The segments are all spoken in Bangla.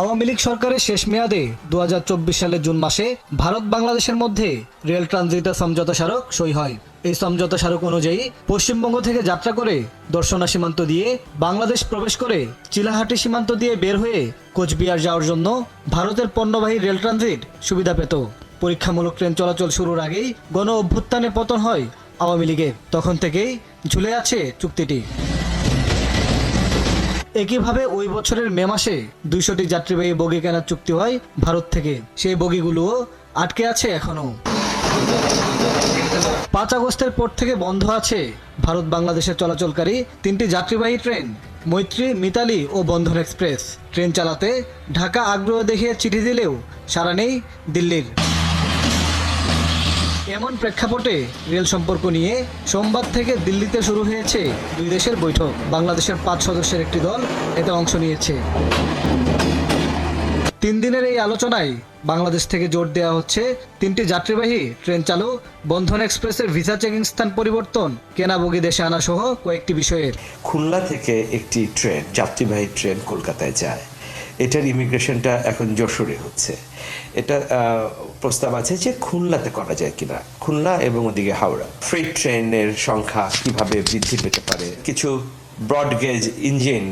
আওয়ামী লীগ সরকারের শেষ মেয়াদে 2024 সালের জুন মাসে ভারত বাংলাদেশের মধ্যে রেল ট্রানজিট সমঝোতা স্মারক সই হয়। এই সমঝোতা স্মারক অনুযায়ী পশ্চিমবঙ্গ থেকে যাত্রা করে দর্শনা সীমান্ত দিয়ে বাংলাদেশ প্রবেশ করে চিলাহাটি সীমান্ত দিয়ে বের হয়ে কোচবিহার যাওয়ার জন্য ভারতের পণ্যবাহী রেল ট্রানজিট সুবিধা পেত। পরীক্ষামূলক ট্রেন চলাচল শুরুর আগেই গণ অভ্যুত্থানে পতন হয় আওয়ামী লীগের। তখন থেকেই ঝুলে আছে চুক্তিটি। একইভাবে ওই বছরের মে মাসে 200টি যাত্রীবাহী বগি কেনার চুক্তি হয় ভারত থেকে। সেই বগিগুলোও আটকে আছে এখনো। 5 আগস্টের পর থেকে বন্ধ আছে ভারত বাংলাদেশে চলাচলকারী 3টি যাত্রীবাহী ট্রেন, মৈত্রী, মিতালি ও বন্ধন এক্সপ্রেস। ট্রেন চালাতে ঢাকা আগ্রহ দেখিয়ে চিঠি দিলেও সাড়া নেই দিল্লির। এমন প্রেক্ষাপটে রেল সম্পর্ক নিয়ে সোমবার থেকে দিল্লিতে শুরু হয়েছে দুই দেশের বৈঠক। বাংলাদেশের 5 সদস্যের একটি দল এতে অংশ নিয়েছে। 3 দিনের এই আলোচনায় বাংলাদেশ থেকে জোর দেওয়া হচ্ছে 3টি যাত্রীবাহী ট্রেন চালু, বন্ধন এক্সপ্রেসের ভিসা চেকিং স্থান পরিবর্তন, কেনা বগি দেশে আনা সহ কয়েকটি বিষয়ের। খুলনা থেকে একটি ট্রেন, যাত্রীবাহী ট্রেন কলকাতায় যায়। এটার ইমিগ্রেশনটা এখন যশোরে হচ্ছে। এটা প্রস্তাব আছে যে খুলনাতে করা যায় কিনা, খুলনা এবং ওদিকে হাওড়া। ফ্রেট ট্রেনের সংখ্যা কিভাবে বৃদ্ধি পেতে পারে, কিছু ব্রডগেজ ইঞ্জিন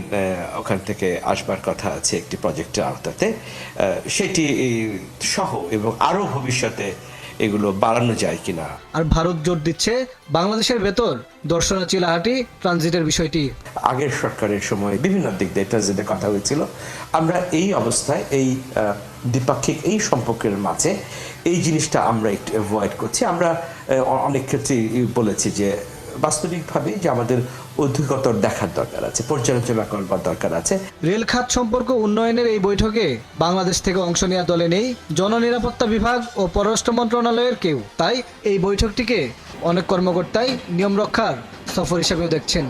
ওখান থেকে আসবার কথা আছে একটি প্রজেক্টের আওতাতে, সেটি সহ এবং আরও ভবিষ্যতে এগুলো বাড়ানো যায় কিনা। আর ভারত জোর দিচ্ছে বাংলাদেশের ভেতর দর্শনা চিলাহাটি ট্রানজিটের বিষয়টি। আগের সরকারের সময় বিভিন্ন দিক দিয়ে ট্রানজিটের কথা হয়েছিল। আমরা এই অবস্থায় এই দ্বিপাক্ষিক এই সম্পর্কের মাঝে এই জিনিসটা আমরা একটু অ্যাভয়েড করছি। আমরা অনেক ক্ষেত্রে বলেছি যে বাস্তবিকভাবে যে আমাদের অধিকতর দেখার দরকার আছে, পর্যালোচনা করবার দরকার আছে। রেল খাত সম্পর্ক উন্নয়নের এই বৈঠকে বাংলাদেশ থেকে অংশ নেওয়া দলে নেই জননিরাপত্তা বিভাগ ও পররাষ্ট্র মন্ত্রণালয়ের কেউ। তাই এই বৈঠকটিকে অনেক কর্মকর্তাই নিয়ম রক্ষার সফর হিসেবেও দেখছেন।